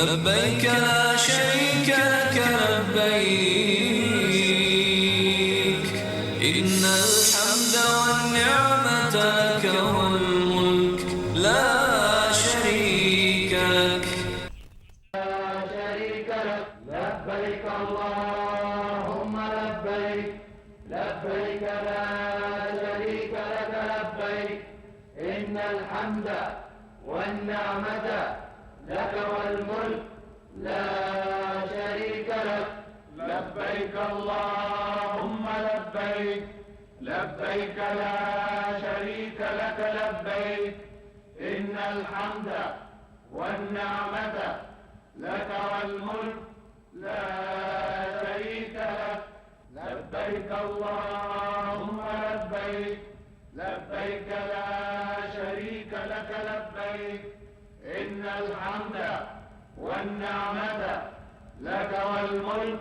لبيك لا شريك لك لبيك إن الحمد والنعمة لك والملك لا شريك لك. لبيك اللهم لبيك لبيك لا شريك لك لبيك إن الحمد والنعمة لك والملك لا شريك لك. لبيك اللهم لبيك لبيك لا شريك لك لبيك إن الحمد والنعمة لك والملك لا شريك لك. لبيك اللهم لبيك لبيك لا شريك لك لبيك إن الحمد والنعمة لك والملك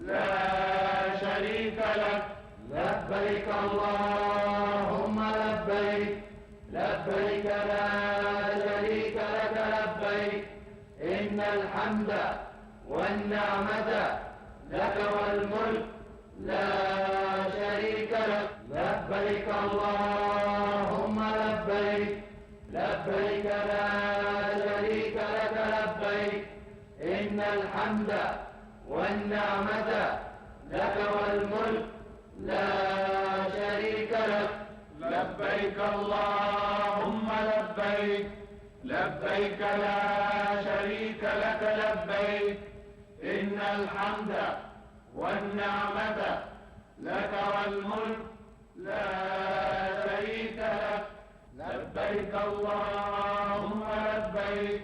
لا شريك لك. لبيك اللهم لبيك لبيك لا شريك لك لبيك إن الحمد والنعمة لك والملك لا شريك لك. لبيك اللهم لبيك لبيك لا شريك لك لبيك إن الحمد والنعمة لك والملك لا شريك لك. لبيك اللهم لبيك لبيك لا شريك لك لبيك إن الحمد والنعمة لك والملك لا شريك لك. لبيك اللهم لبيك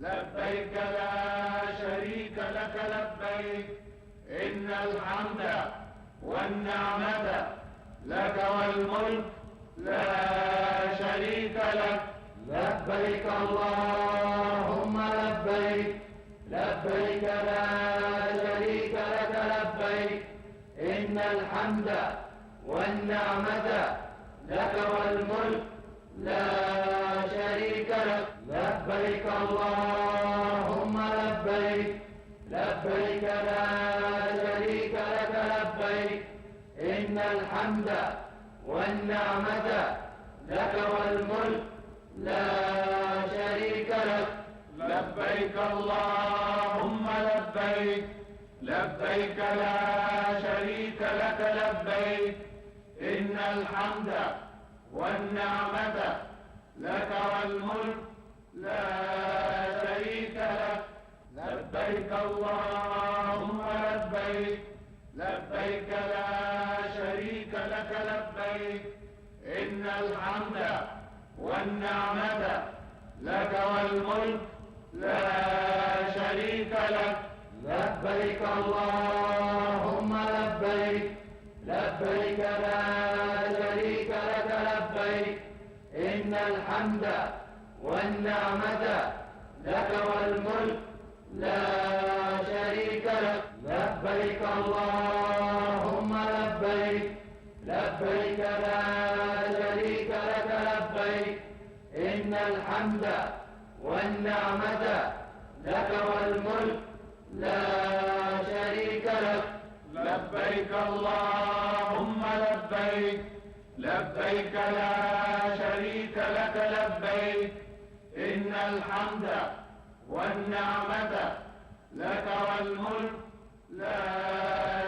لبيك لا شريك لك لبيك إن الحمد والنعمة لك والملك لا شريك لك. لبيك اللهم لبيك لبيك لا شريك لك لبيك إن الحمد والنعمة لك والملك لا شريك لك. لبيك اللهم لبيك لبيك لا شريك لك لبيك إن الحمد والنعمة لك والملك لا شريك لك. لبيك اللهم لبيك لبيك لا شريك لك لبيك إن الحمد والنعمة لك والملك لا شريك لك. لبيك اللهم لبيك لبيك لا شريك لك لبيك إن الحمد والنعمة لك والملك لا شريك لك. لبيك اللهم لبيك لبيك لا شريك لك لبيك إن الحمد والنعمة لك والملك لا شريك لك. لبيك اللهم لبيك لبيك لا شريك لك لبيك إن الحمد والنعمة لك والملك لا شريك لك. لبيك اللهم لبيك لبيك لا شريك لك لبيك إن الحمد والنعمة لك والملك لا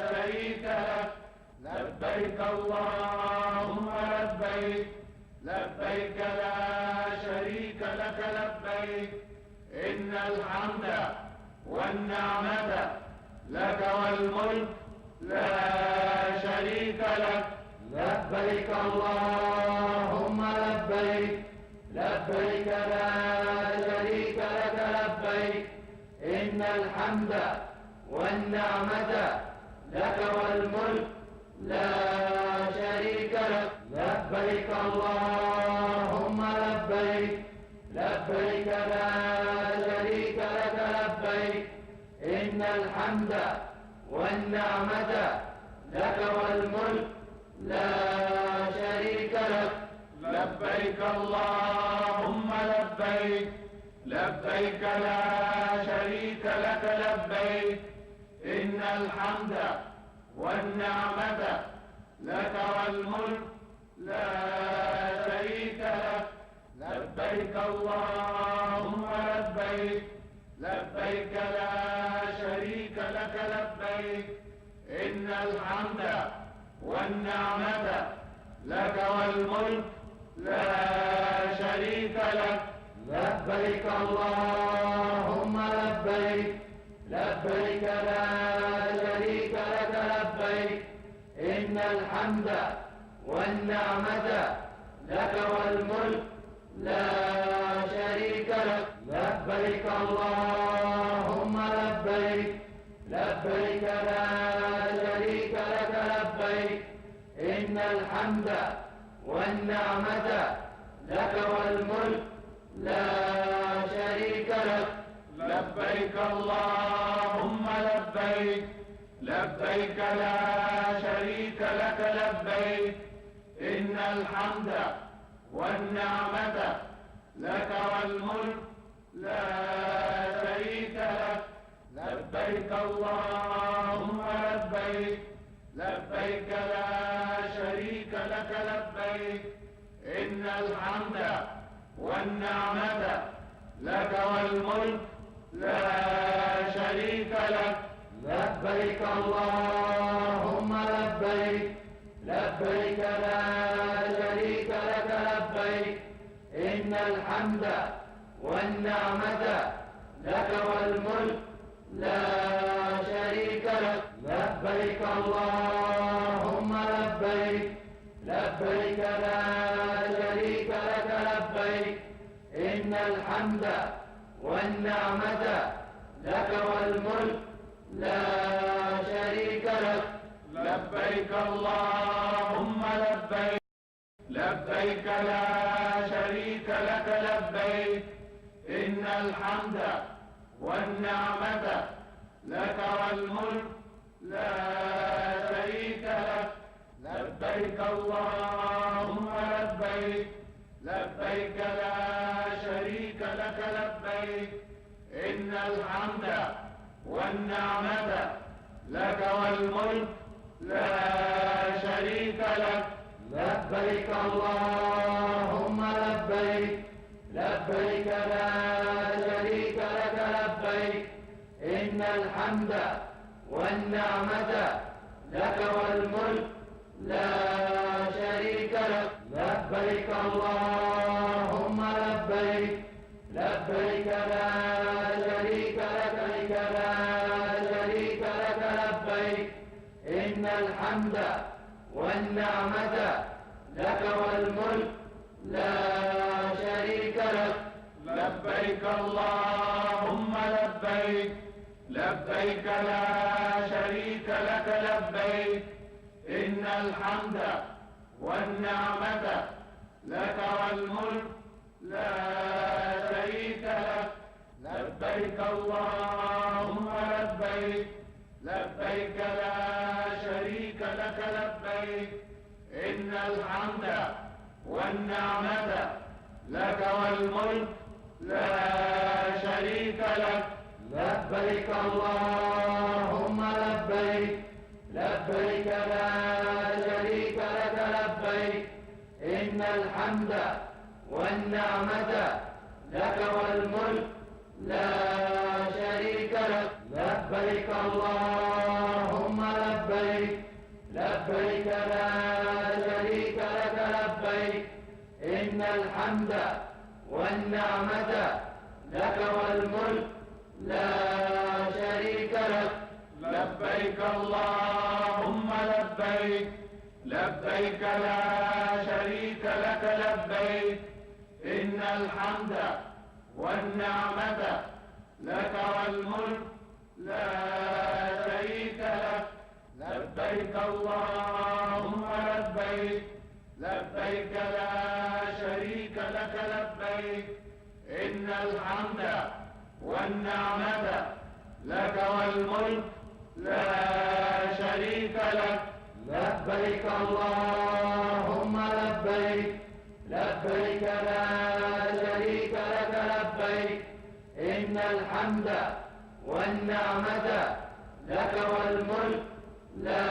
شريك لك. لبيك اللهم لبيك لبيك لا شريك لك لبيك إن الحمد والنعمة لك والملك لا شريك لك. لبيك اللهم لبيك لبيك لا شريك لك لبيك إن الحمد والنعمة لك والملك لا شريك لك. لبيك اللهم لبيك لبيك لا شريك لك لبيك إن الحمد والنعمة لك والملك لا شريك لك. لبيك اللهم لبيك لبيك لا شريك الحمد والنعمة لك والملك لا شريك لك. لبيك اللهم لبيك، لبيك لا شريك لك لبيك، إن الحمد والنعمة لك والملك لا شريك لك. لبيك اللهم لبيك، لبيك لا شريك لك لبيك، إن الحمد والنعمة لك والملك لا شريك لك. لبيك اللهم لبيك، لبيك لا شريك لك لبيك، إن الحمد والنعمة لك والملك لا شريك لك. لبيك اللهم لبيك، لبيك لا شريك لك لبيك، إن الحمد والنعمة لك والملك لا شريك لك. لبيك اللهم لبيك، لبيك لا شريك لك لبيك، إن الحمد والنعمة لك والملك لا شريك لك. لبيك اللهم لبيك، لبيك لا شريك لك لبيك، إن الحمد والنعمة لك والملك لا شريك لك. لبيك اللهم لبيك، لبيك لا شريك لك لبيك، إن الحمد والنعمة لك والملك لا شريك لك. لبيك اللهم لبيك، لبيك لا شريك لك لبيك، إن الحمد والنعمة لك والملك لا شريك لك. لبيك اللهم لبيك، لبيك لا شريك لك لبيك، إن الحمد والنعمة لك والملك لا شريك لك. لبيك اللهم لبيك، لبيك لا شريك لك لبيك، إن الحمد والنعمة لك والملك لا شريك لك. لبيك اللهم لبيك، لبيك لا شريك لك لبيك، إن الحمد والنعمة لك والملك لا شريك لك. لبيك اللهم لبيك، لبيك لا شريك لك لبيك، إن الحمد والنعمة لك والملك لا شريك لك. لبيك اللهم لبيك، لبيك لا شريك لك لبيك، إن الحمد والنعمة لك والملك لا شريك لك. لبيك اللهم لبيك، لبيك لا شريك لك لبيك، إن الحمد والنعمة لك والملك لا شريك لك. لبيك اللهم لبيك، لبيك لا شريك لك لبيك، إن الحمد والنعمة لك والملك لا شريك لك. لبيك اللهم لبيك، لبيك لا شريك لك لبيك، إن الحمد والنعمة لك والملك لا شريك لك. لبيك اللهم لبيك، لبيك لا شريك لك لبيك، إن الحمد والنعمة لك والملك لا شريك لك. لبيك اللهم لبيك، لبيك لا شريك لك لبيك، إن الحمد والنعمة لك والملك لا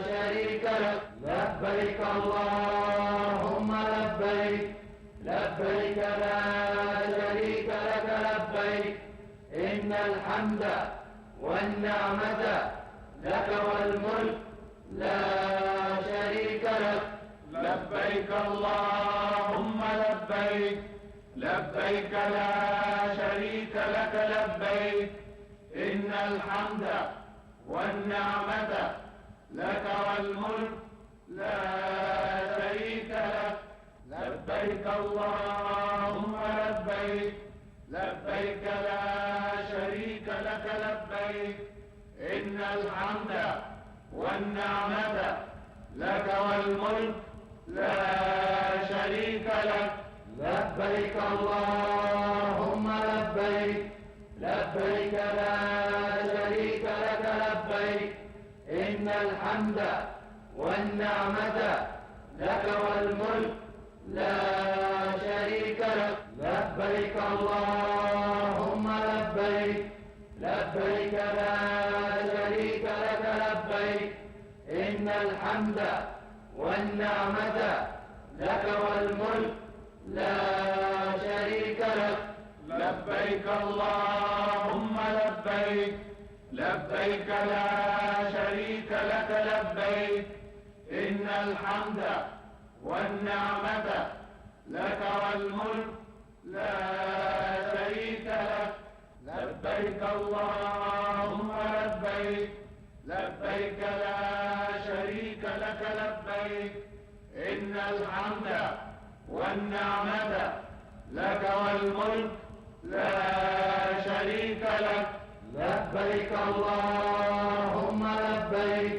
شريك لك. لبيك اللهم لبيك، لبيك لا شريك لك لبيك، إن الحمد والنعمة لك والملك لا شريك لك. لبيك اللهم لبيك، لبيك لا شريك لك لبيك، إن الحمد والنعمة لك والملك لا شريك لك. لبيك اللهم لبيك، لبيك لا شريك لك لبيك، إن الحمد والنعمة لك والملك لا شريك لك. لبيك اللهم لبيك، لبيك لا شريك لك لبيك، إن الحمد والنعمة لك والملك لا شريك لك. لبيك اللهم لبيك، لبيك لا شريك لك لبيك، إن الحمد والنعمة لك والملك لا شريك لك. لبيك اللهم لبيك، لبيك لا شريك لك لبيك، إن الحمد والنعمة لك والملك لا شريك لك. لبيك اللهم لبيك، لبيك لا شريك لك لبيك، إن الحمد والنعمة لك والملك لا شريك لك. لبيك اللهم لبيك،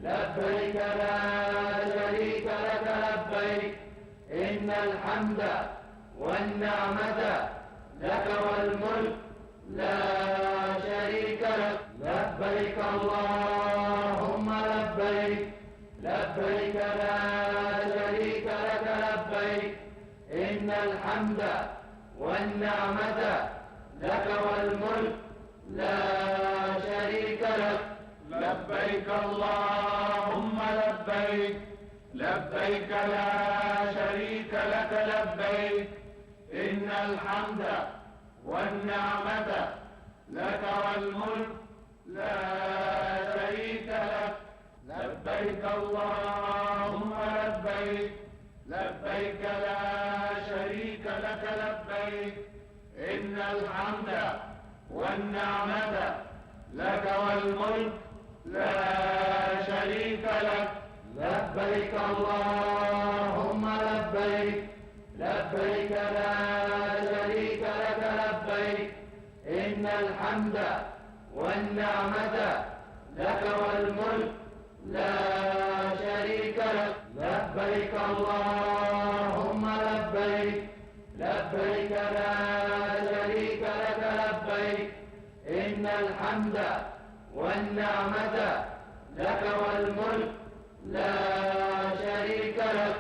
لبيك لا شريك لك لبيك، إن الحمد والنعمة لك والملك لا شريك لك. لبيك اللهم لبيك، لبيك لا شريك لك لبيك، إن الحمد والنعمة لك والملك لا شريك لك. لبيك اللهم لبيك، لبيك لا شريك لك لبيك، إن الحمد والنعمة لك والملك لا شريك لك. لبيك اللهم لبيك، لبيك لا شريك لك لبيك، إن الحمد والنعمة لك والملك لا شريك لك. لبيك اللهم لبيك، لبيك لا شريك لك لبيك، إن الحمد والنعمة لك والملك لا شريك لك. لبيك اللهم لبيك، لبيك لا شريك لك لبيك، إن الحمد والنعمة لك والملك لا شريك لك.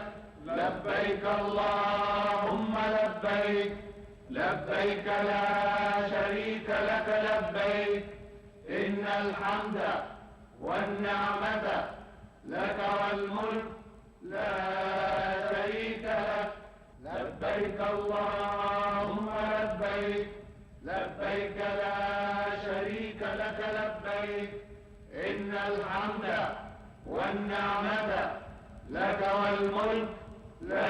لبيك اللهم لبيك، لبيك لا شريك لك لبيك، إن الحمد والنعمة لك والملك لا شريك لك. لبيك اللهم لبيك، لبيك لا شريك لك لبيك، إن الحمد والنعمة لك والملك لا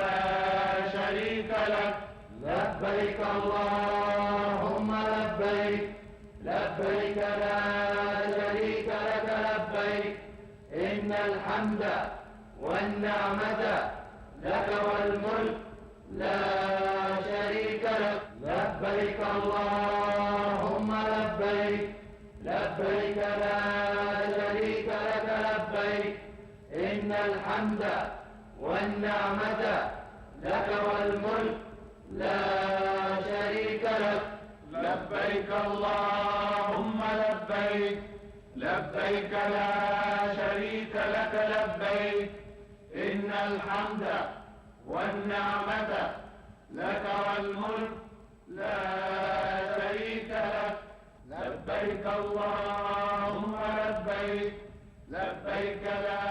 شريك لك. لبيك اللهم لبيك، لبيك لا شريك لك لبيك، إن الحمد والنعمة لك والملك لا شريك لك. لبيك اللهم لبيك، لبيك لا شريك لك لبيك، إن الحمد والنعمة لك والملك لا شريك لك. لبيك اللهم لبيك، لبيك لا شريك لك لبيك، إن الحمد والنعمة لك والملك لا شريك لك. لبيك اللهم لبيك لبيك لا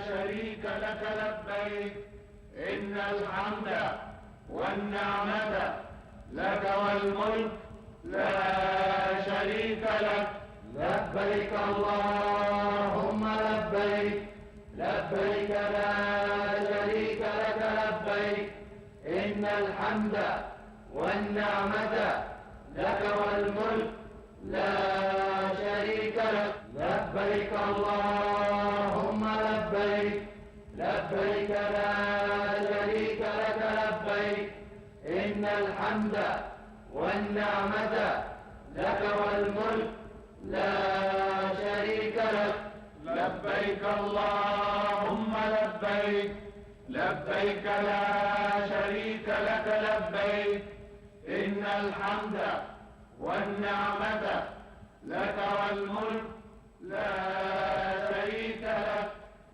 شريك لك لبيك إن الحمد والنعمة لك والملك لا شريك لك. لبيك اللهم لبيك لبيك لا شريك لك لبيك إن الحمد والنعمة لك والملك لا شريك لك. لبيك اللهم لبيك لبيك لا شريك لك لبيك إن الحمد والنعمة لك والملك لا شريك لك. لبيك اللهم لبيك لبيك لا شريك لك لبيك إن الحمد والنعمة لك والملك لا شريك لك.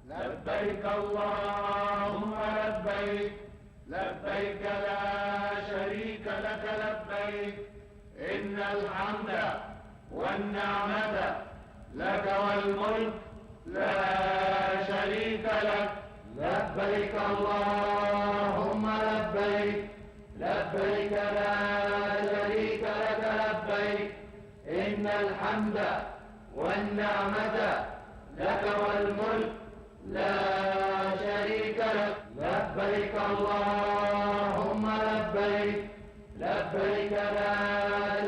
لبيك اللهم لبيك لبيك لا شريك لك لبيك إن الحمد والنعمة لك والملك لا شريك لك. لبيك اللهم لبيك لبيك لا شريك لك لبيك إن الحمد والنعمة لك والملك لا شريك لك. لبيك اللهم لبيك لبيك لا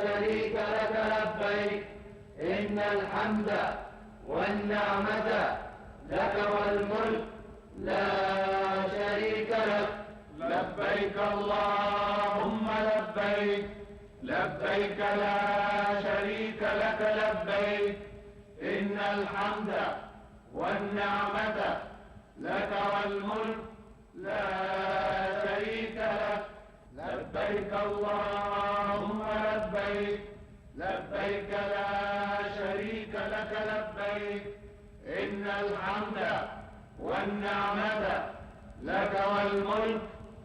شريك لك لبيك إن الحمد والنعمة لك والملك لا شريك لك. لبيك اللهم لبيك لبيك لا شريك لك لبيك إن الحمد والنعمة لك والملك لا شريك لك. لبيك اللهم لبيك لبيك لا شريك لك لبيك إن الحمد والنعمة لك والملك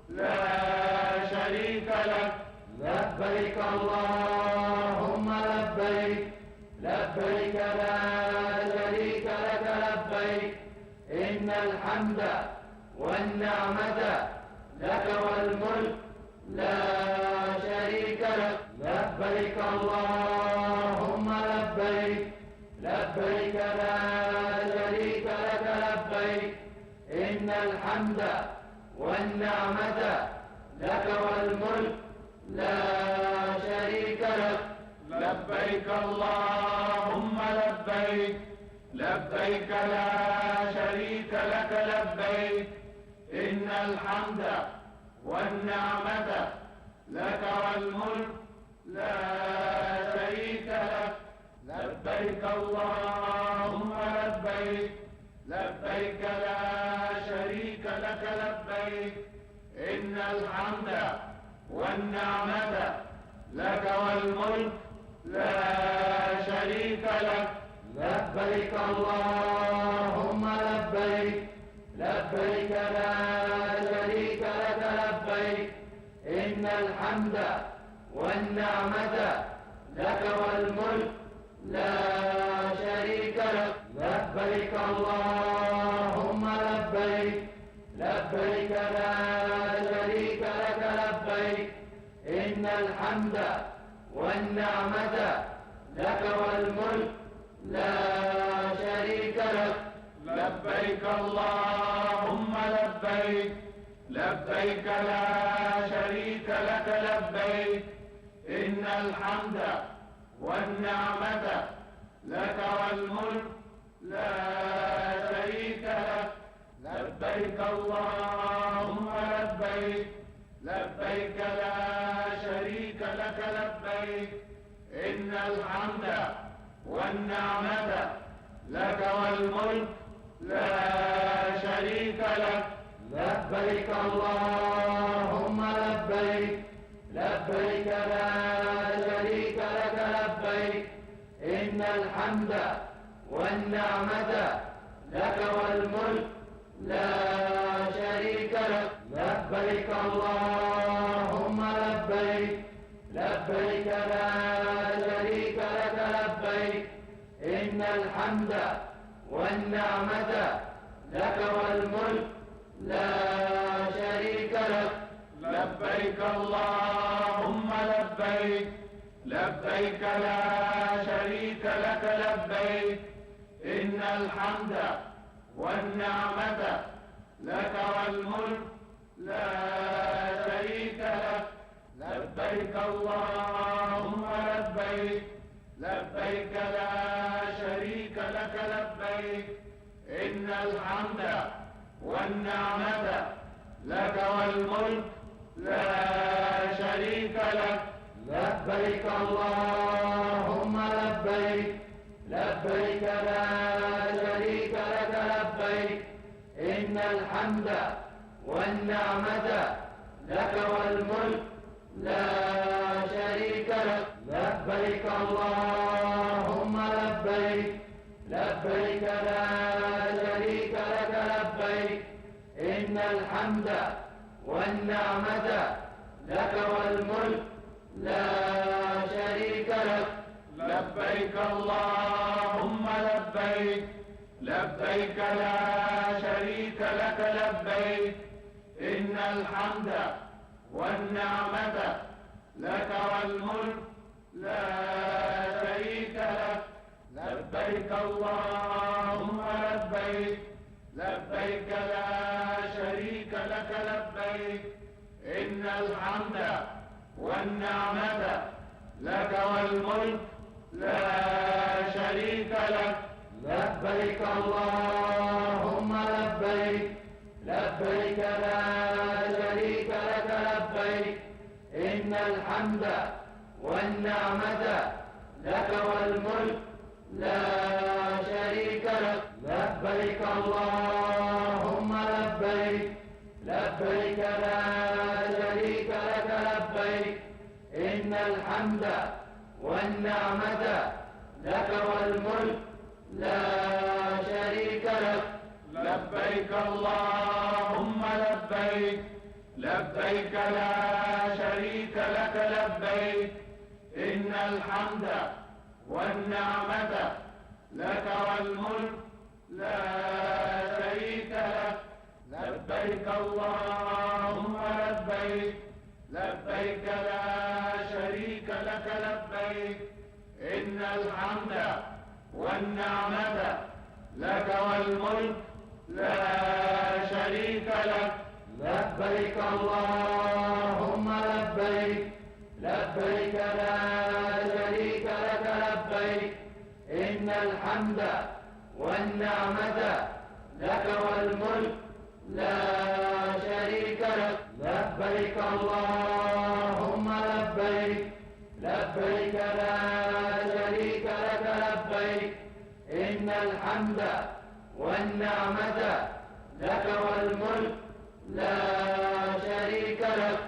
لا شريك لك. لبيك اللهم لبيك لبيك لا شريك لك لبيك إن الحمد والنعمة لك والملك لا شريك لك. لبيك اللهم لبيك لبيك لا شريك لك لبيك إن الحمد والنعمة لك والملك لا شريك لك. لبيك اللهم لبيك لبيك لا شريك لك لبيك إن الحمد والنعمة لك والملك لا شريك لك. لبيك اللهم لبيك لبيك لا شريك لك لبيك إن الحمد والنعمة لك والملك لا شريك لك. لبيك اللهم لبيك لبيك لا شريك لك لبيك إن الحمد والنعمة لك والملك لا شريك لك. لبيك اللهم لبيك لبيك لا شريك لك لبيك إن الحمد والنعمة لك والملك لا شريك لك. لبيك اللهم لبيك لبيك لا شريك لك لبيك إن الحمد والنعمة لك والملك لا شريك لك. لبيك اللهم لبيك لبيك لا شريك لك لبيك إن الحمد والنعمة لك والملك لا شريك لك. لبيك اللهم لبيك لبيك لا شريك لك لبيك إن الحمد والنعمة لك والملك لا شريك لك. لبيك اللهم لبيك لبيك لا شريك لك الحمد والنعمة لك والملك لا شريك لك. لبيك اللهم لبيك، لبيك لا شريك لك لبيك، إن الحمد والنعمة لك والملك لا شريك لك. لبيك اللهم لبيك، لبيك لا شريك لك لبيك، إن الحمد والنعمة لك والملك لا شريك لك. لبيك اللهم لبيك، لبيك لا شريك لك لبيك، إن الحمد والنعمة لك والملك لا شريك لك. لبيك اللهم لبيك، لبيك لا شريك لك لبيك، إن الحمد والنعمة لك والملك لا شريك لك. لبيك اللهم لبيك، لبيك لا شريك لك لبيك، إن الحمد والنعمة لك والملك لا شريك لك. لبيك اللهم لبيك، لبيك لا شريك لك لبيك، إن الحمد والنعمة لك والملك لا شريك لك. لبيك اللهم لبيك، لبيك لا شريك لك لبيك، إن الحمد والنعمة لك والملك لا شريك لك. لبيك اللهم لبيك، لبيك لا شريك لك لبيك، إن الحمد والنعمة لك والملك لا شريك لك. لبيك اللهم لبيك، لبيك لا شريك لك لبيك، إن الحمد والنعمة لك والملك لا شريك لك. لبيك اللهم لبيك، لبيك لا شريك لك لبيك، إن الحمد والنعمة لك والملك لا شريك لك. لبيك اللهم لبيك، لبيك لا شريك لك لبيك، إن الحمد والنعمة لك والملك لا شريك لك. لبيك اللهم لبيك، لبيك لا شريك لك لبيك، إن الحمد والنعمة لك والملك لا شريك لك.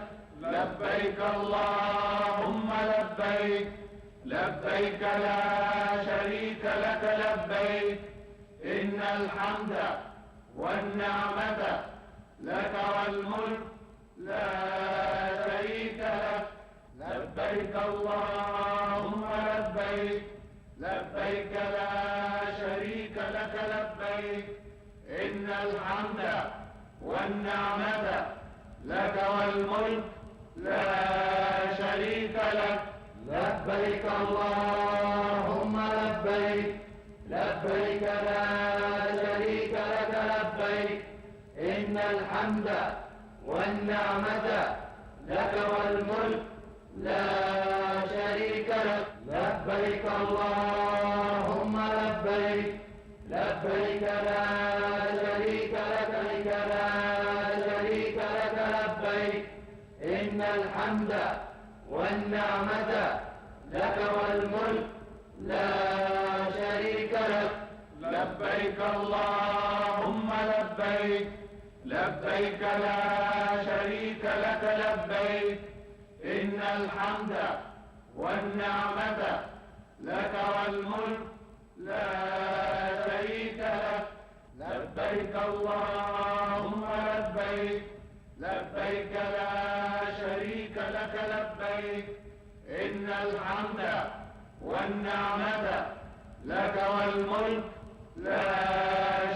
لبيك اللهم لبيك، لبيك لا شريك لك لبيك، إن الحمد والنعمة لك والملك لا شريك لك. لبيك اللهم لبيك، لبيك لا شريك لك لبيك، إن الحمد والنعمة لك والملك لا شريك لك. لبيك اللهم لبيك، لبيك لا شريك لك لبيك، إن الحمد والنعمة لك والملك لا شريك لك. لبيك اللهم لبيك، لبيك لا شريك لك لا شريك لك لبيك، إن الحمد والنعمة لك والملك لا شريك لك. لبيك اللهم لبيك، لبيك لا شريك لك لبيك، إن الحمد والنعمة لك والملك لا شريك لك. لبيك اللهم لبيك، لبيك لا شريك لك لبيك، إن الحمد والنعمة لك والملك لا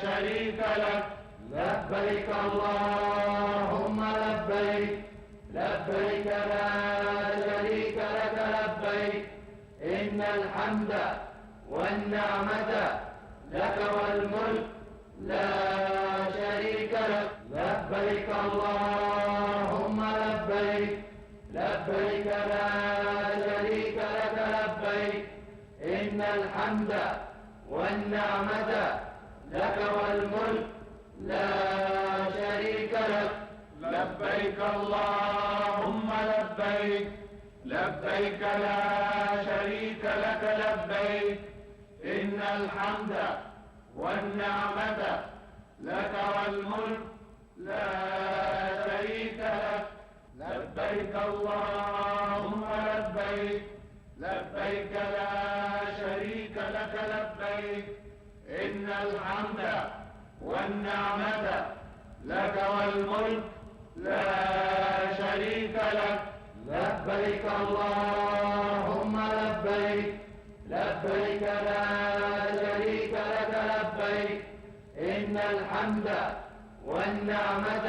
شريك لك. لبيك اللهم لبيك، لبيك لا شريك لك لبيك، إن الحمد والنعمة لك والملك لا شريك لك. لبيك اللهم لبيك، لبيك لا شريك لك لبيك، إن الحمد والنعمة لك والملك لا شريك لك. لبيك اللهم لبيك، لبيك لا شريك لك لبيك، إن الحمد والنعمة لك والملك لا شريك لك. لبيك اللهم لبيك، لبيك لا شريك لك لبيك، إن الحمد والنعمة لك والملك لا شريك لك. لبيك اللهم لبيك، لبيك لا شريك لك لبيك، إن الحمد والنعمة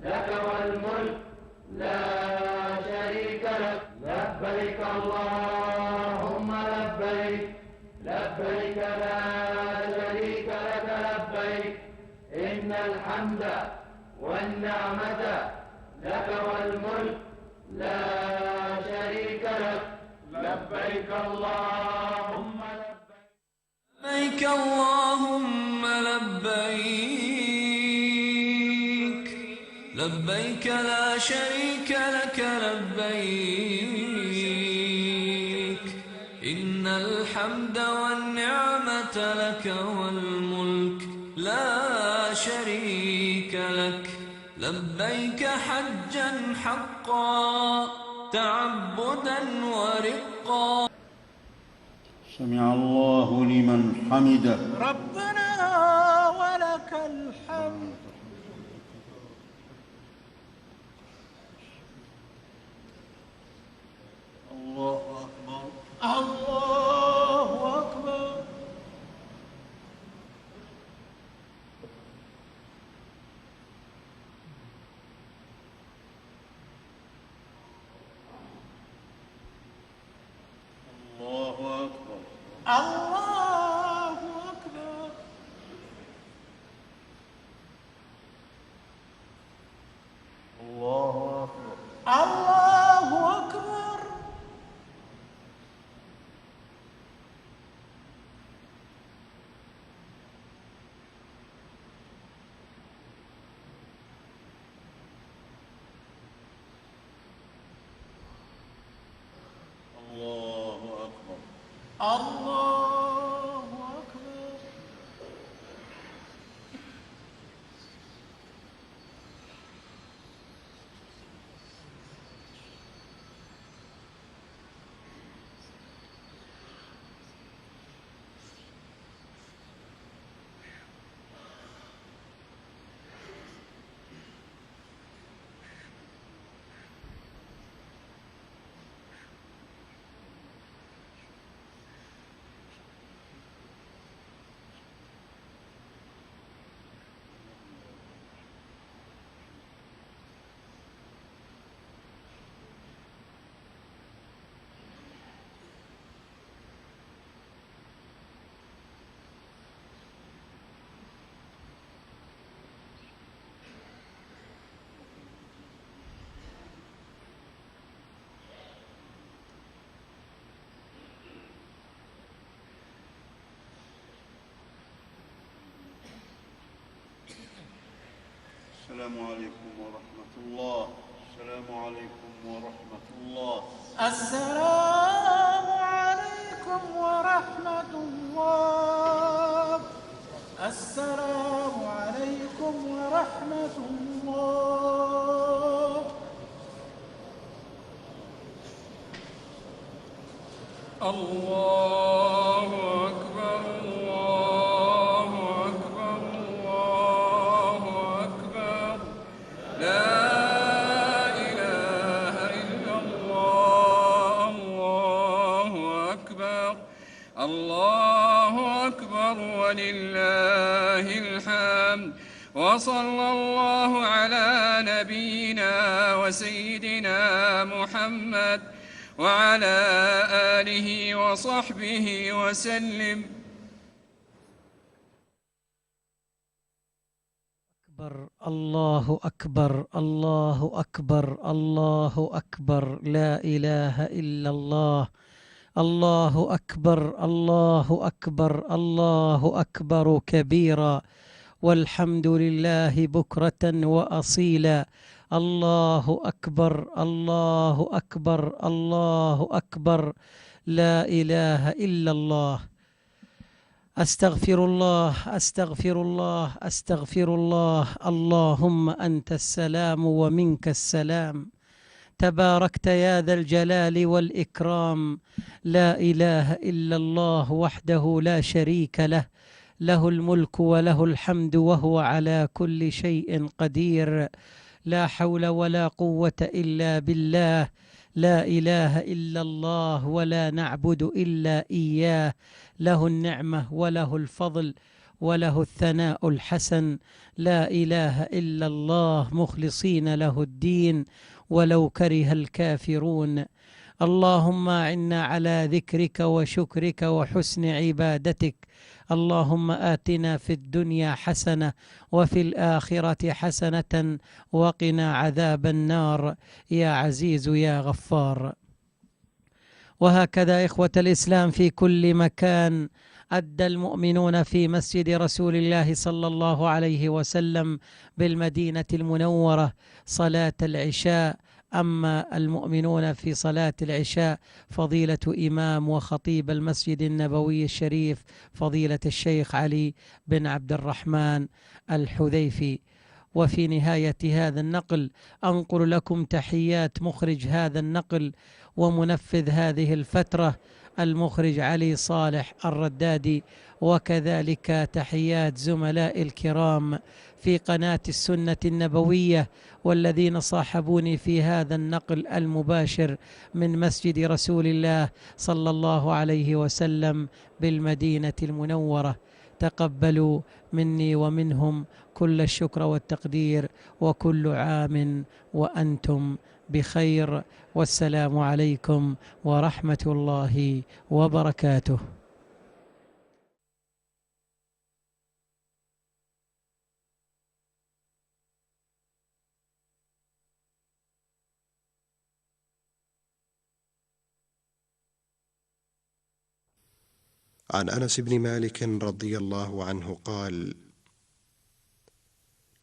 لك والملك لا شريك لك. لبيك اللهم لبيك، لبيك لا شريك لك لبيك، إن الحمد والنعمة لك والملك لا شريك لك. لبيك اللهم لبيك. لبيك اللهم لبيك، لبيك لا شريك لك لبيك، إن الحمد والنعمة لك والملك لا شريك لك. لبيك حجا حقا تعبدا ورقا. سمع الله لمن حمده. ربنا ولك الحمد. الله أكبر. الله أكبر. الله أكبر. الله أكبر. الله أكبر. الله أكبر. الله أكبر. الله أكبر. السلام عليكم ورحمة الله. السلام عليكم ورحمة الله. السلام عليكم ورحمة الله. السلام عليكم ورحمة الله. الله أكبر. الله أكبر. الله أكبر. لا إله إلا الله. الله أكبر. الله وسلم. وصلى الله على نبينا وسيدنا محمد وعلى آله وصحبه وسلم. الله أكبر الله أكبر الله أكبر، لا إله إلا الله. الله أكبر الله أكبر الله أكبر كبيرا، والحمد لله بكرة وأصيلا. الله أكبر الله أكبر الله أكبر، لا إله إلا الله. أستغفر الله أستغفر الله أستغفر الله. اللهم أنت السلام ومنك السلام، تباركت يا ذا الجلال والإكرام. لا إله إلا الله وحده لا شريك له، له الملك وله الحمد وهو على كل شيء قدير. لا حول ولا قوة إلا بالله. لا إله إلا الله ولا نعبد إلا إياه، له النعمة وله الفضل وله الثناء الحسن. لا إله إلا الله مخلصين له الدين ولو كره الكافرون. اللهم أعنا على ذكرك وشكرك وحسن عبادتك. اللهم آتنا في الدنيا حسنة وفي الآخرة حسنة وقنا عذاب النار يا عزيز يا غفار. وهكذا إخوة الإسلام في كل مكان أدى المؤمنون في مسجد رسول الله صلى الله عليه وسلم بالمدينة المنورة صلاة العشاء. أما المؤمنون في صلاة العشاء فضيلة إمام وخطيب المسجد النبوي الشريف فضيلة الشيخ علي بن عبد الرحمن الحذيفي. وفي نهاية هذا النقل أنقل لكم تحيات مخرج هذا النقل ومنفذ هذه الفترة المخرج علي صالح الردادي، وكذلك تحيات زملاء الكرام في قناة السنة النبوية والذين صاحبوني في هذا النقل المباشر من مسجد رسول الله صلى الله عليه وسلم بالمدينة المنورة. تقبلوا مني ومنهم كل الشكر والتقدير، وكل عام وأنتم بخير، والسلام عليكم ورحمة الله وبركاته. عن أنس بن مالك رضي الله عنه قال: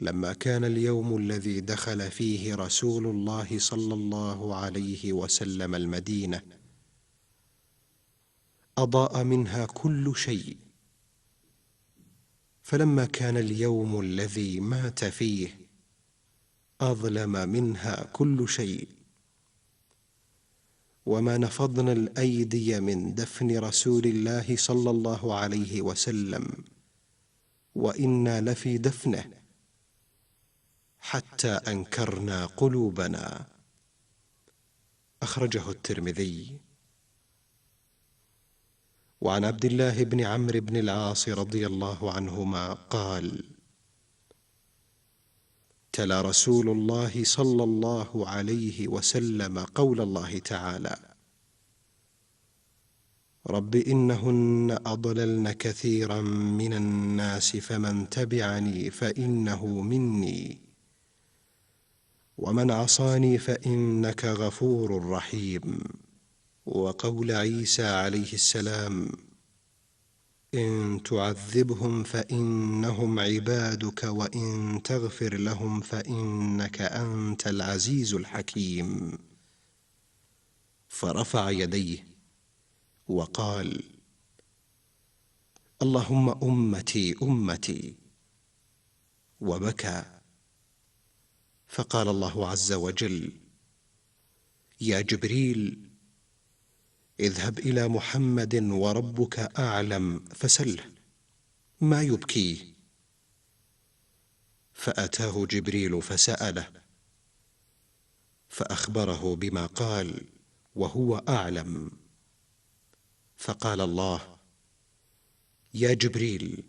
لما كان اليوم الذي دخل فيه رسول الله صلى الله عليه وسلم المدينة أضاء منها كل شيء، فلما كان اليوم الذي مات فيه أظلم منها كل شيء. وما نفضنا الأيدي من دفن رسول الله صلى الله عليه وسلم وإنا لفي دفنه حتى أنكرنا قلوبنا. أخرجه الترمذي. وعن عبد الله بن عمرو بن العاص رضي الله عنهما قال: تلا رسول الله صلى الله عليه وسلم قول الله تعالى: رب إنهن أضللن كثيرا من الناس فمن تبعني فإنه مني ومن عصاني فإنك غفور رحيم. وقول عيسى عليه السلام: إن تعذبهم فإنهم عبادك وإن تغفر لهم فإنك أنت العزيز الحكيم. فرفع يديه وقال: اللهم أمتي أمتي، وبكى. فقال الله عز وجل: يا جبريل، اذهب إلى محمد وربك أعلم فسله ما يبكيه. فأتاه جبريل فسأله فأخبره بما قال وهو أعلم. فقال الله: يا جبريل،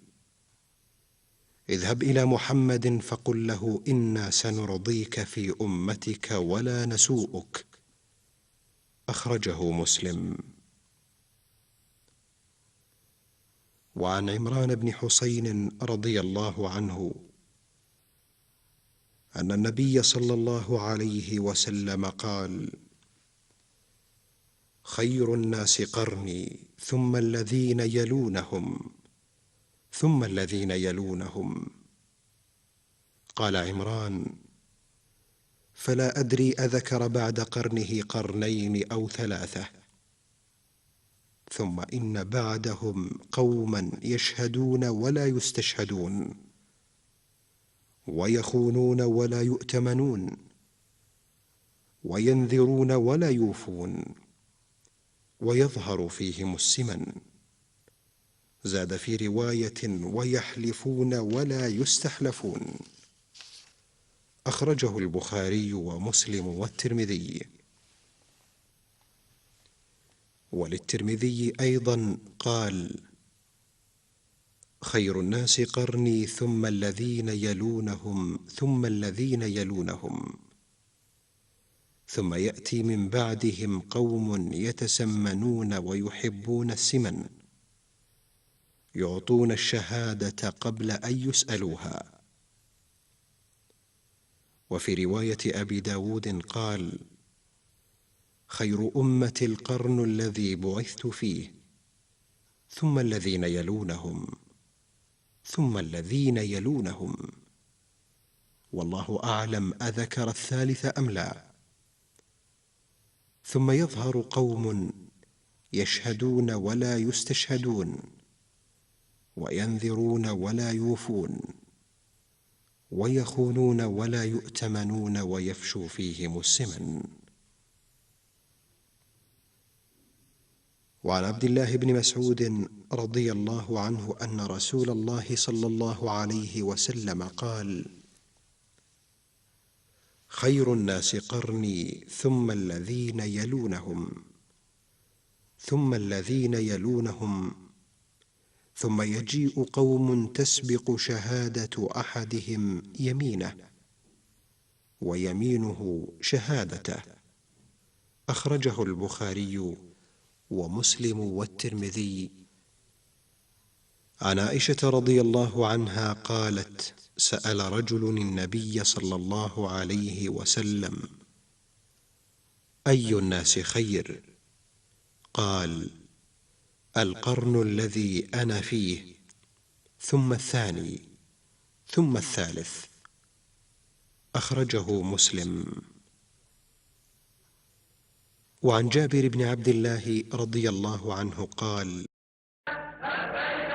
اذهب إلى محمد فقل له: إنا سنرضيك في أمتك ولا نسوءك. أخرجه مسلم. وعن عمران بن حسين رضي الله عنه أن النبي صلى الله عليه وسلم قال: خير الناس قرني، ثم الذين يلونهم، ثم الذين يلونهم. قال عمران: فلا أدري أذكر بعد قرنه قرنين أو ثلاثة. ثم إن بعدهم قوما يشهدون ولا يستشهدون، ويخونون ولا يؤتمنون، وينذرون ولا يوفون، ويظهر فيهم السمن. زاد في رواية: ويحلفون ولا يستحلفون. أخرجه البخاري ومسلم والترمذي. وللترمذي أيضا قال: خير الناس قرني، ثم الذين يلونهم، ثم الذين يلونهم. ثم يأتي من بعدهم قوم يتسمنون ويحبون السمن، يعطون الشهادة قبل أن يسألوها. وفي رواية أبي داود قال: خير أمة القرن الذي بعثت فيه، ثم الذين يلونهم، ثم الذين يلونهم. والله أعلم أذكر الثالث أم لا. ثم يظهر قوم يشهدون ولا يستشهدون، وينذرون ولا يوفون، ويخونون ولا يؤتمنون، ويفشو فيهم السمن. وعن عبد الله بن مسعود رضي الله عنه أن رسول الله صلى الله عليه وسلم قال: خير الناس قرني، ثم الذين يلونهم، ثم الذين يلونهم. ثم يجيء قوم تسبق شهادة أحدهم يمينه، ويمينه شهادته. أخرجه البخاري ومسلم والترمذي. عن عائشة رضي الله عنها قالت: سأل رجل النبي صلى الله عليه وسلم: أي الناس خير؟ قال: القرن الذي أنا فيه، ثم الثاني، ثم الثالث. أخرجه مسلم. وعن جابر بن عبد الله رضي الله عنه قال: لبيك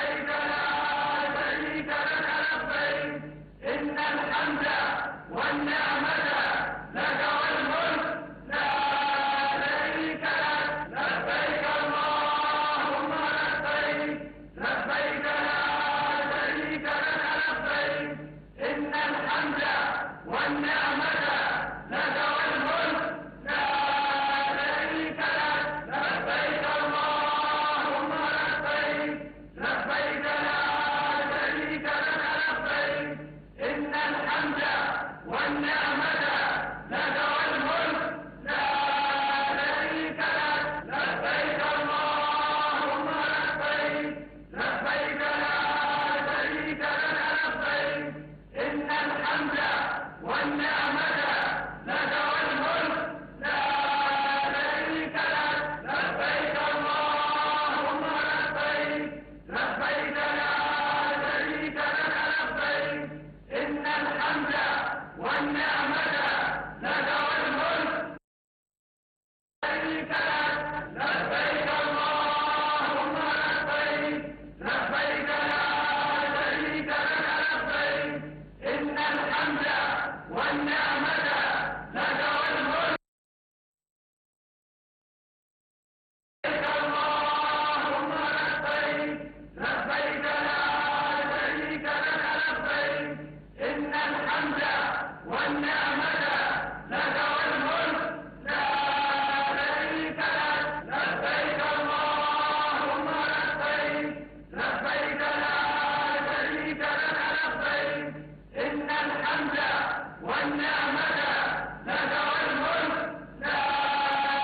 لبيك لا شريك لك لبيك إن الحمد والنعمة لك والملك لا شريك لك لبيك اللهم لبيك لبيك لا شريك لك لبيك إن الحمد والنعمة لك والملك لا شريك لك لبيك اللهم لبيك لبيك لا شريك لك لبيك إن الحمد والنعمة لك والملك لا شريك لك لبيك اللهم لبيك لبيك لا شريك لك لبيك إن الحمد والنعمة لك والملك لا شريك لك لبيك اللهم لبيك لبيك لا شريك لك لبيك إن الحمد والنعمة لك والملك شريك لك لبيك اللهم لبيك لبيك لا شريك لك لبيك إن الحمد والنعمة لك والملك لبيك اللهم لبيك لبيك لا شريك لك لبيك إن الحمد والنعمة لك والملك لا شريك لك لبيك اللهم لبيك لبيك لا شريك لك لبيك إن الحمد والنعمة لك والملك لا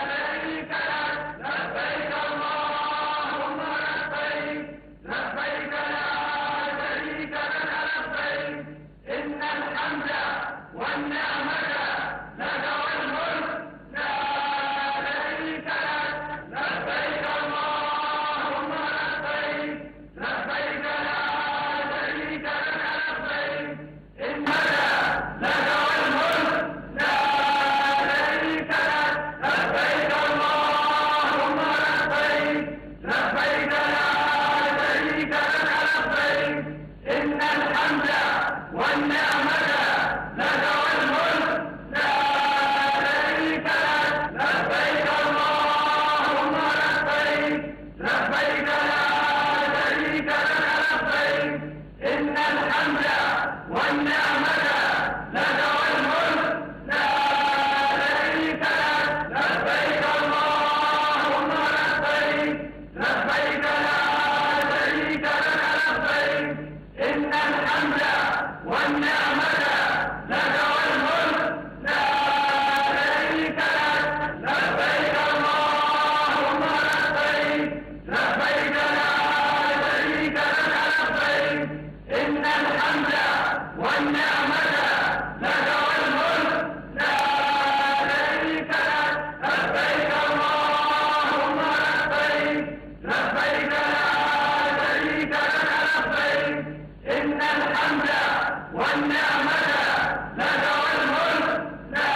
شريك لك لبيك اللهم لبيك لبيك لا شريك لك لبيك إن الحمد والنعمة لك والملك لا شريك لك لبيك اللهم لبيك لبيك لا شريك لك لبيك إن لك والملك لا شريك لك لبيك اللهم لبيك لبيك لا شريك لك لبيك إن الحمد والنعمة لك والملك لا شريك لك لبيك اللهم لبيك لبيك لا شريك لك لبيك إن الحمد والنعمة لك والملك لا شريك لك لبيك اللهم لبيك لبيك لا شريك لك لبيك إن الحمد والنعمة لك والملك لا شريك لك لبيك اللهم لبيك لبيك لا شريك لك لبيك إن الحمد والنعمة لك والملك لا شريك لك لبيك اللهم لبيك لبيك لا شريك لك لبيك إن الحمد والنعمة لك والملك لا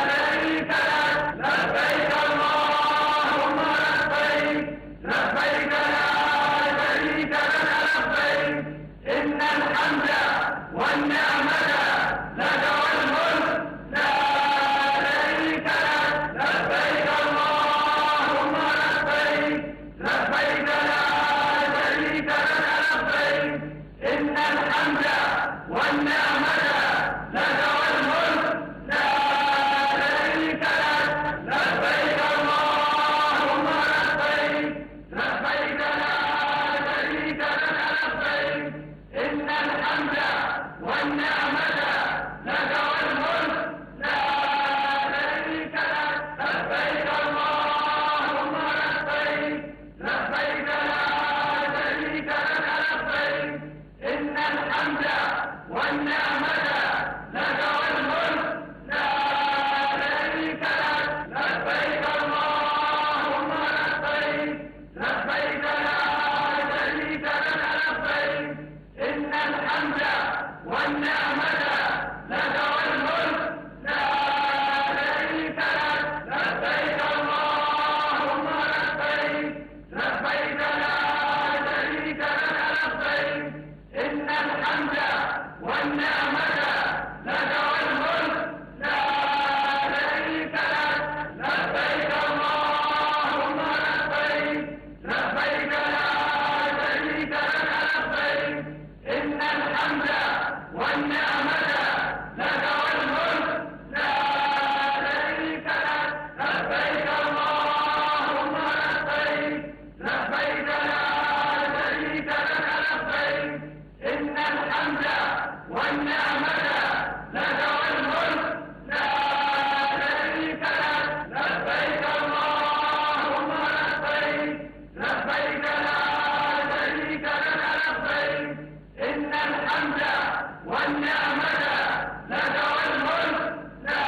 شريك لك لبيك اللهم لبيك لبيك لا شريك لك لبيك إن الحمد والنعمة لك والملك لا شريك لك لبيك اللهم لبيك لبيك لا شريك لك لبيك إن الحمد والنعمة لك والملك لا شريك لك لبيك اللهم لبيك لبيك لا شريك لك لبيك إن الحمد والنعمة لك والملك لا شريك لك لبيك اللهم لبيك لبيك لا شريك لك لبيك إن الحمد والنعمة لك والملك لا شريك لك لبيك اللهم لبيك لبيك لا شريك لك لبيك إن الحمد والنعمة لك والملك لا شريك لك لبيك اللهم لبيك لبيك لا شريك لك والنعمة لك والملك لا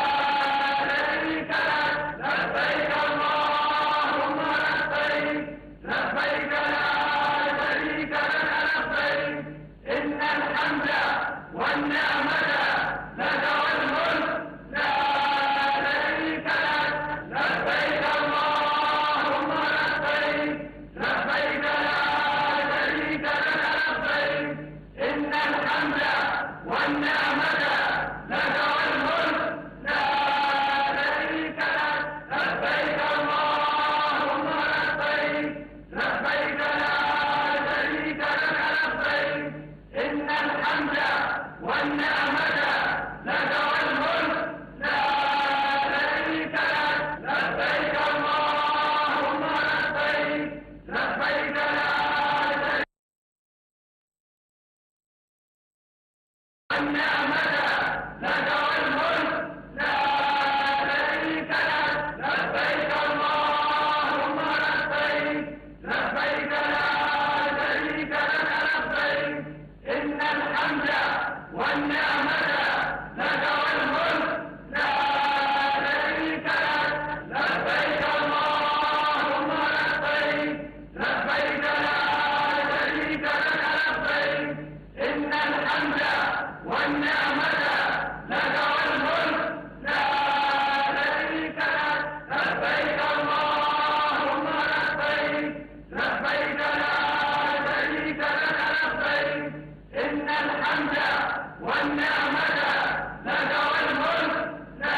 شريك لك لبيك اللهم لبيك لبيك لا شريك لك لبيك إن الحمد والنعمة لك والملك لا شريك لك لبيك اللهم لبيك لبيك لا شريك لك لبيك إن الحمد والنعمة لك والملك لا شريك لك لبيك اللهم لبيك لبيك لا شريك لك لبيك إن الحمد والنعمة لك والملك لا شريك لك لبيك اللهم لبيك لبيك لا شريك والنعمة لك والملك لا شريك لك لبيك اللهم لبيك لبيك لا شريك لك لبيك إن الحمد والنعمة لك والملك لا شريك لك لبيك اللهم لبيك لبيك لا شريك لك لبيك إن الحمد والنعمة لك والملك لا شريك لك لبيك اللهم لبيك لبيك لا شريك لك لبيك إن الحمد والنعمة لك والملك لا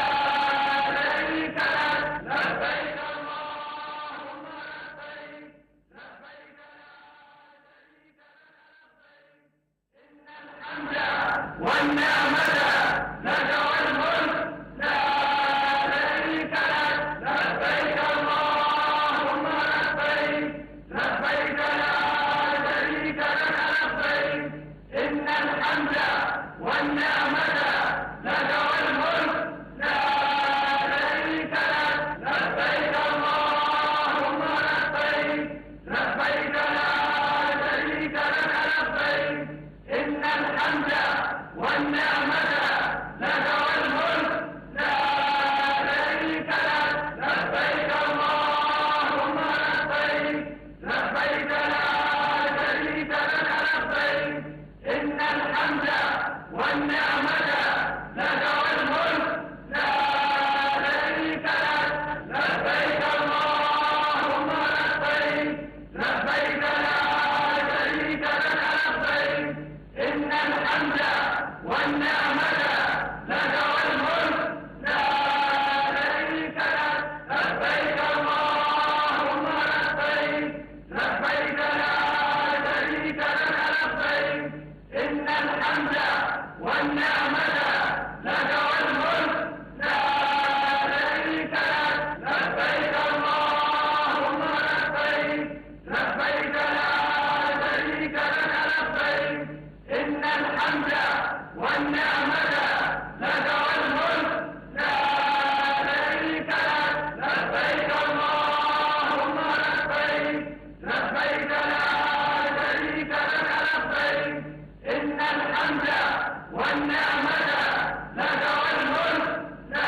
شريك لك لبيك اللهم لبيك لبيك لا شريك لك لبيك إن الحمد والنعمة لك والملك لا شريك لك لبيك اللهم لبيك لبيك لا شريك لك لبيك إن الحمد والنعمة لك والملك لا شريك لك لبيك اللهم لبيك لبيك لا شريك لك لبيك إن الحمد والنعمة لك والملك لا شريك لك لبيك اللهم لبيك لبيك لا شريك لك لبيك إن الحمد والنعمة لك والملك لا شريك لك لبيك اللهم لبيك لبيك لا شريك لك لبيك إن الحمد والنعمة لك والملك لا شريك لك لبيك اللهم لبيك لبيك لا شريك لك لبيك إن الحمد والنعمة لك والملك لا شريك لك لبيك اللهم لبيك لبيك لا شريك لك لبيك إن الحمد والنعمة لك والملك لا شريك لك لبيك اللهم لبيك لبيك لا شريك لك لبيك إن الحمد والنعمة لك والملك لا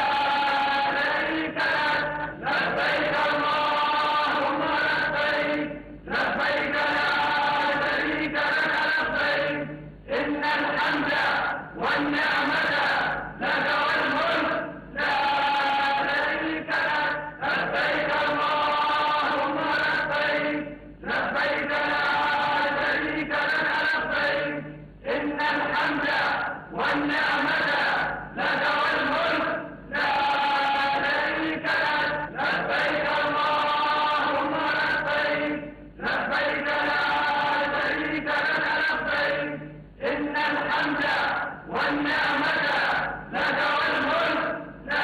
شريك لك لبيك اللهم لبيك لبيك لا شريك لك لبيك إن الحمد والنعمة لك والملك لا شريك لك لبيك اللهم لبيك لبيك لا شريك لك لبيك إن الحمد والنعمة لك والملك لا شريك لك لبيك اللهم لبيك لبيك لا شريك لك لبيك إن الحمد والنعمة لك والملك لا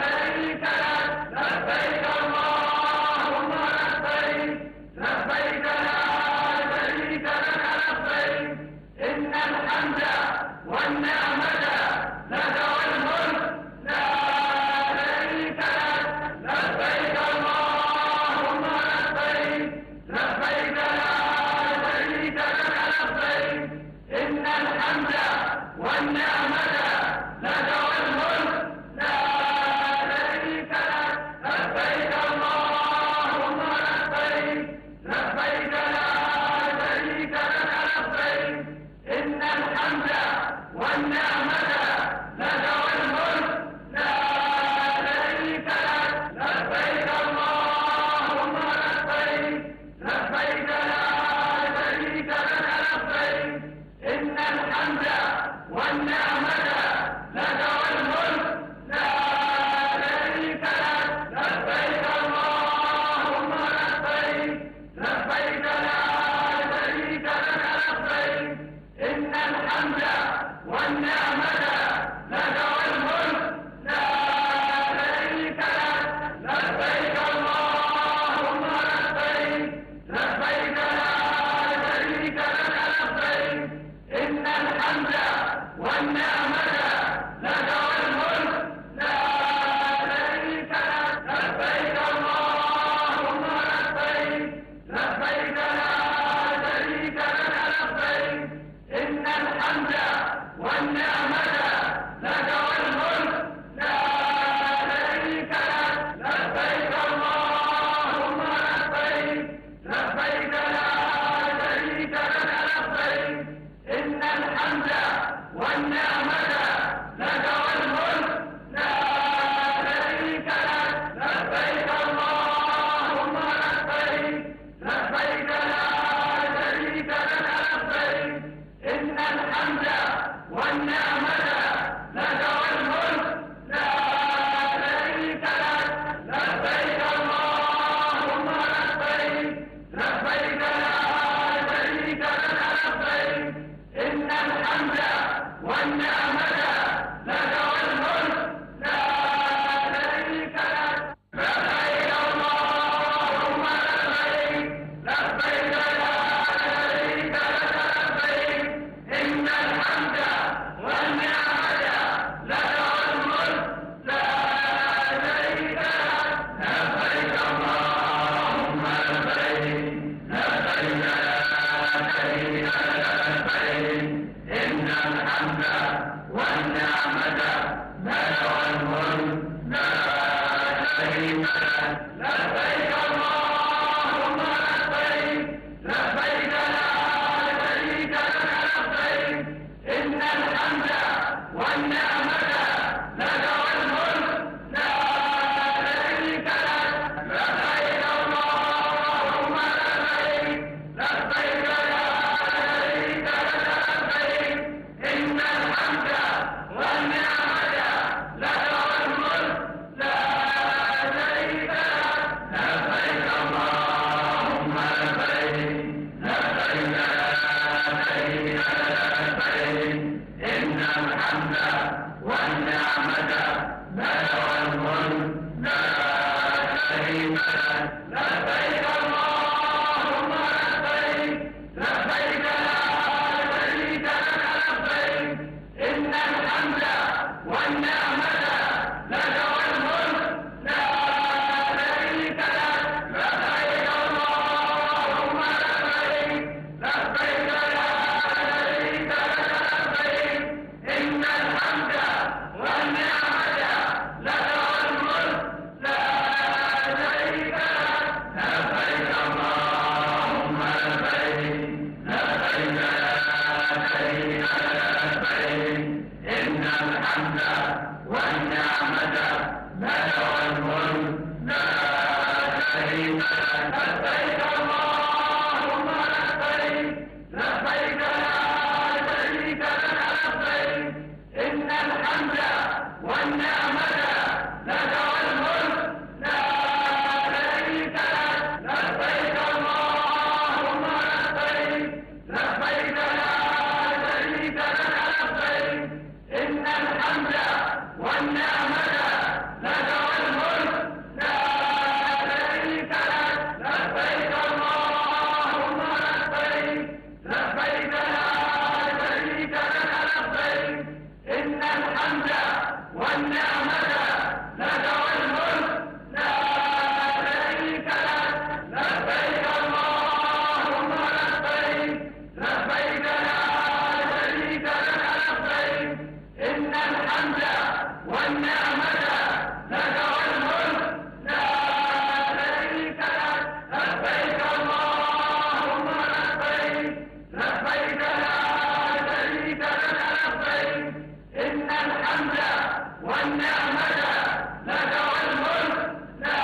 شريك لك لبيك اللهم لبيك لبيك لا شريك لك لبيك إن الحمد والنعمة لك والملك لا شريك لك لبيك اللهم لبيك لبيك لا شريك لك لبيك إن الحمد والنعمة لك والملك لا شريك لك لبيك اللهم لبيك لبيك لا شريك لك لبيك إن الحمد والنعمة لك والملك لا شريك لك لبيك اللهم لبيك لبيك لا شريك لك لبيك إن الحمد والنعمة لك والملك لا شريك لك لبيك اللهم لبيك لبيك لا شريك لك لبيك إن الحمد والنعمة لك والملك لا شريك لك لبيك اللهم لبيك لبيك لا شريك لك لبيك إن الحمد والنعمة لك والملك لا شريك لك لبيك اللهم لبيك لبيك لا شريك لك لبيك إن الحمد والنعمة لك والملك لا شريك لك لبيك اللهم لبيك لبيك لا شريك لك لبيك إن الحمد والنعمة لك والملك لا شريك لك لبيك اللهم لبيك لبيك لا شريك لك لبيك إن الحمد والنعمة لك والملك لا شريك لك لبيك اللهم لبيك لبيك لا شريك لك لبيك إن الحمد والنعمة لك والملك لا شريك لك لبيك اللهم لبيك لبيك لا شريك لك لبيك إن الحمد والنعمة لك والملك لا شريك لك لبيك اللهم لبيك لبيك لا شريك لك لبيك إن الحمد والنعمة لك والملك لا شريك لك لبيك اللهم لبيك لبيك لا شريك لك لبيك إن الحمد والنعمة لك والملك لا شريك لك لبيك اللهم لبيك لبيك لا شريك لك لبيك إن الحمد والنعمة لك والملك لا شريك لك لبيك اللهم لبيك لبيك لا شريك لك لبيك إن الحمد والنعمة لك والملك لا شريك لك لبيك اللهم لبيك لبيك لا شريك لك لبيك إن الحمد والنعمة لك والملك لا شريك لك لبيك اللهم لبيك لبيك لا شريك لك لبيك إن الحمد والنعمة لك والملك لا شريك لك لبيك اللهم لبيك لبيك لا شريك لك لبيك إن الحمد والنعمة لك والملك لا شريك لك لبيك اللهم لبيك لبيك لا شريك لك لبيك إن الحمد والنعمة لك والملك لا شريك لك لبيك اللهم لبيك لبيك لا شريك لك لبيك إن الحمد والنعمة لك والملك لا شريك لك لبيك اللهم لبيك لبيك لا شريك لك لبيك إن الحمد لبيك لا شريك لك لبيك إن الحمد والنعمة لك والملك لا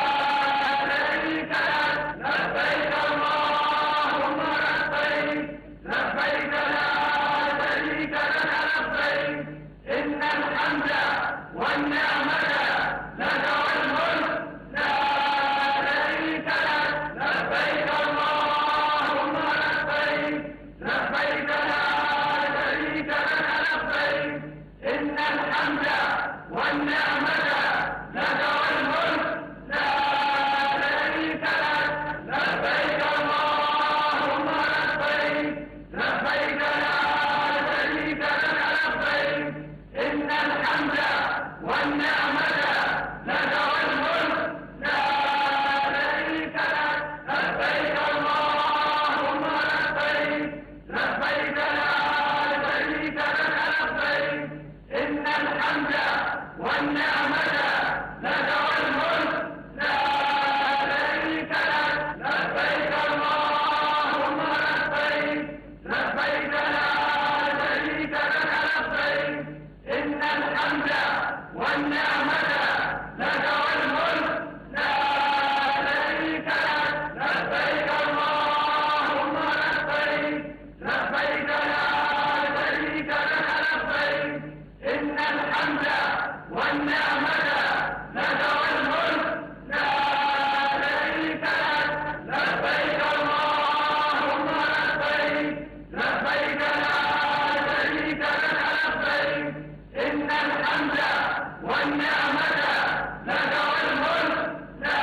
شريك لك لبيك اللهم لبيك لبيك لا شريك لك لبيك إن الحمد والنعمة لك والملك لا شريك لك لبيك اللهم لبيك لبيك لا شريك لك لبيك إن الحمد والنعمة لك والملك لا شريك لك لبيك اللهم لبيك لبيك لا شريك لك لبيك إن الحمد والنعمة لك والملك لا شريك لك لبيك اللهم لبيك لبيك لا شريك لك لبيك إن الحمد والنعمة لك والملك لا شريك لك لبيك اللهم لبيك لبيك لا شريك لك لبيك إن الحمد والنعمة لك والملك لا شريك لك لبيك اللهم لبيك لبيك لا شريك لك لبيك إن الحمد والنعمة لك والملك لا شريك لك لبيك اللهم لبيك لبيك لا شريك لك لبيك إن الحمد والنعمة لك والملك لا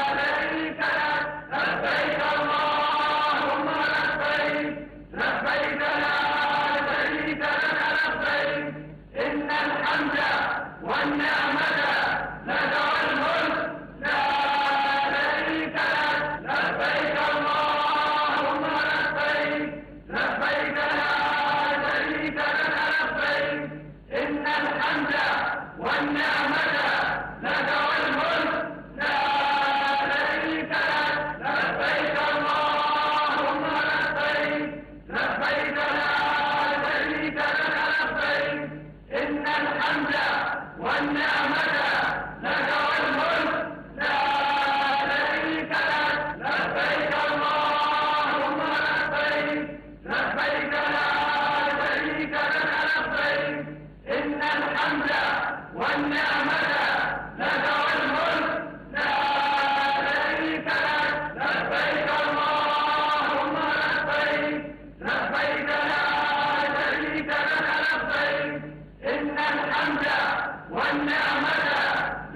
شريك لك لبيك اللهم لبيك لبيك لا شريك لك لبيك إن الحمد والنعمة لك والملك لا شريك لك لبيك اللهم لبيك لبيك لا شريك لك لبيك إن الحمد والنعمة لك والملك لا شريك لك لبيك اللهم لبيك لبيك لا شريك لك لبيك إن الحمد والنعمة لك والملك لا شريك لك لبيك اللهم لبيك لبيك لا شريك لك لبيك إن الحمد والنعمة لك والملك لا شريك لك لبيك اللهم لبيك لبيك لا شريك لك لبيك إن الحمد والنعمة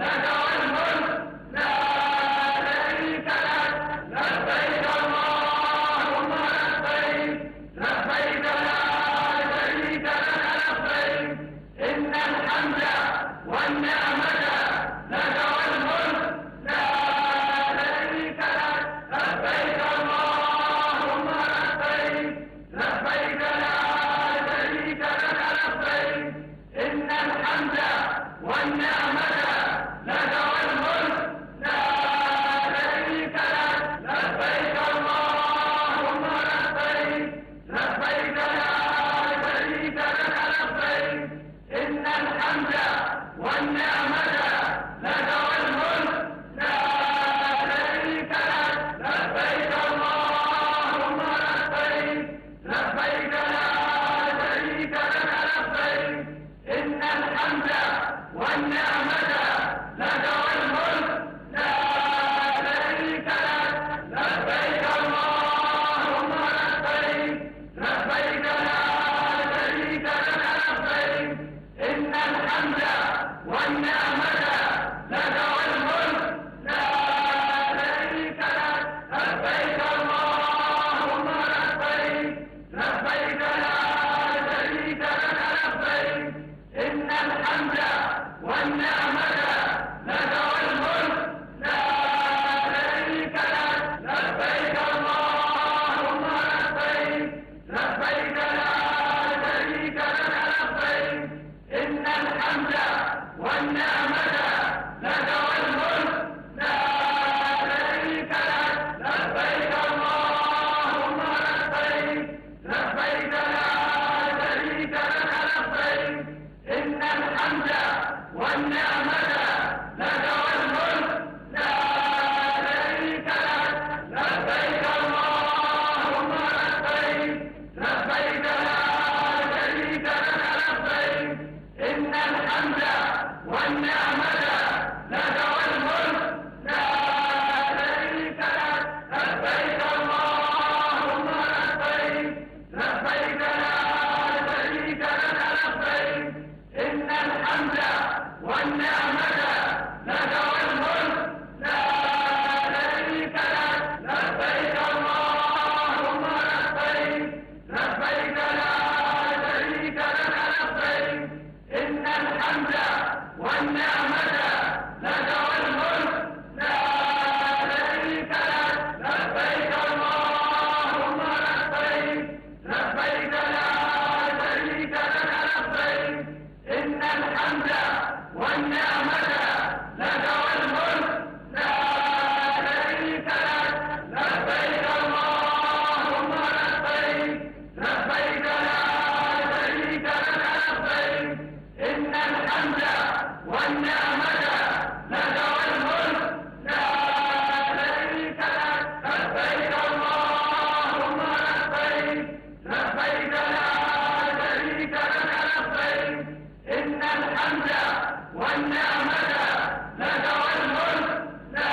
لك والملك لا شريك لك لبيك اللهم لبيك لبيك لا شريك لك لبيك إن الحمد والنعمة لك والملك لا شريك لك لبيك اللهم لبيك لبيك لا شريك لك لبيك إن الحمد والنعمة لك والملك لا شريك لك لبيك اللهم لبيك لبيك لا شريك لك لبيك إن الحمد والنعمة لك والملك لا شريك لك لبيك اللهم لبيك لبيك لا شريك لك لبيك إن الحمد والنعمة لك والملك لا شريك لك لبيك اللهم لبيك لبيك لا شريك لك لبيك إن الحمد والنعمة لبيك لا شريك لك لبيك إن الحمد والنعمة لك والملك لا شريك لك لبيك اللهم لبيك لبيك لا شريك لك لبيك إن الحمد والنعمة لك والملك لا شريك لك لبيك اللهم لبيك لبيك لا شريك لك لبيك إن الحمد والنعمة لك والملك لا شريك لك لبيك اللهم لبيك لبيك لا شريك لك لبيك إن الحمد والنعمة لك والملك لا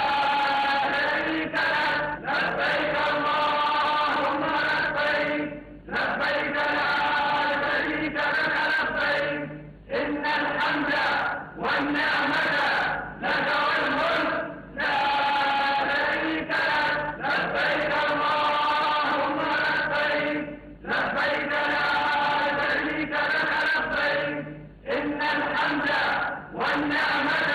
شريك لك لبيك اللهم لبيك لبيك لا شريك لك لبيك إن الحمد والنعمة لك والملك لا شريك لك لبيك اللهم لبيك لبيك لا شريك لك لبيك إن الحمد والنعمة